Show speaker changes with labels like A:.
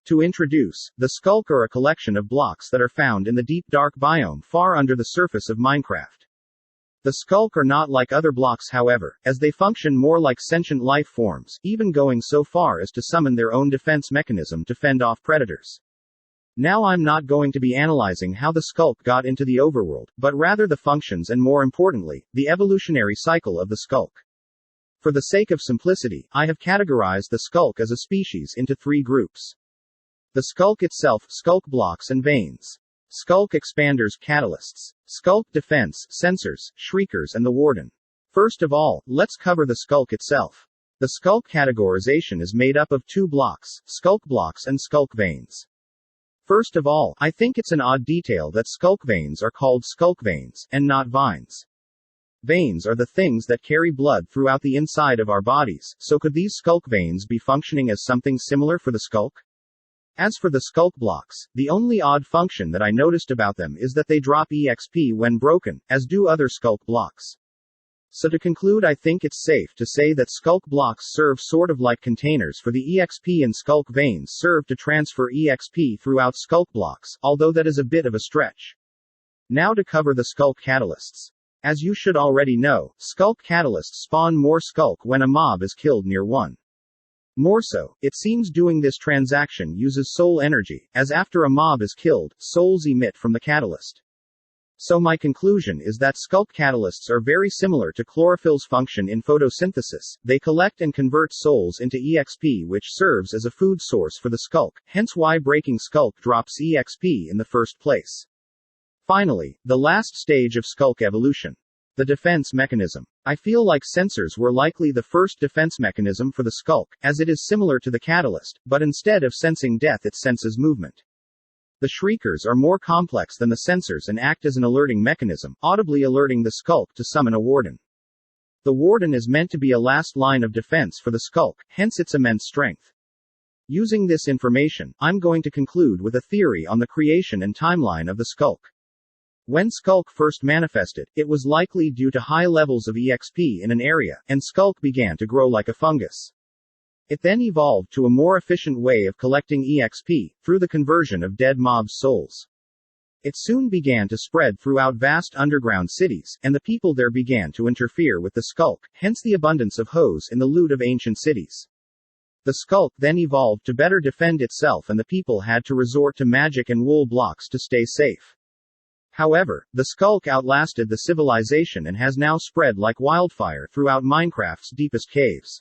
A: To introduce, the Sculk are a collection of blocks that are found in the deep dark biome far under the surface of Minecraft. The Sculk are not like other blocks however, as they function more like sentient life forms, even going so far as to summon their own defense mechanism to fend off predators. Now I'm not going to be analyzing how the Sculk got into the overworld, but rather the functions and more importantly, the evolutionary cycle of the Sculk. For the sake of simplicity, I have categorized the Sculk as a species into 3 groups. The Sculk itself, Sculk blocks and veins. Sculk expanders, catalysts. Sculk defense, sensors, shriekers and the warden. First of all, let's cover the Sculk itself. The Sculk categorization is made up of 2 blocks, Sculk blocks and Sculk veins. First of all, I think it's an odd detail that Sculk veins are called Sculk veins, and not vines. Veins are the things that carry blood throughout the inside of our bodies, so could these Sculk veins be functioning as something similar for the Sculk? As for the Sculk blocks, the only odd function that I noticed about them is that they drop EXP when broken, as do other Sculk blocks. So to conclude, I think it's safe to say that Sculk blocks serve sort of like containers for the EXP and Sculk veins serve to transfer EXP throughout Sculk blocks, although that is a bit of a stretch. Now to cover the Sculk catalysts. As you should already know, Sculk catalysts spawn more Sculk when a mob is killed near one. More so, it seems doing this transaction uses soul energy, as after a mob is killed, souls emit from the catalyst. So my conclusion is that Sculk catalysts are very similar to chlorophyll's function in photosynthesis. They collect and convert souls into EXP, which serves as a food source for the Sculk, hence why breaking Sculk drops EXP in the first place. Finally, the last stage of Sculk evolution. The defense mechanism. I feel like sensors were likely the first defense mechanism for the Sculk, as it is similar to the catalyst, but instead of sensing death it senses movement. The shriekers are more complex than the sensors and act as an alerting mechanism, audibly alerting the Sculk to summon a warden. The warden is meant to be a last line of defense for the Sculk, hence its immense strength. Using this information, I'm going to conclude with a theory on the creation and timeline of the Sculk. When Sculk first manifested, it was likely due to high levels of EXP in an area, and Sculk began to grow like a fungus. It then evolved to a more efficient way of collecting EXP, through the conversion of dead mobs' souls. It soon began to spread throughout vast underground cities, and the people there began to interfere with the Sculk, hence the abundance of hoes in the loot of ancient cities. The Sculk then evolved to better defend itself and the people had to resort to magic and wool blocks to stay safe. However, the Sculk outlasted the civilization and has now spread like wildfire throughout Minecraft's deepest caves.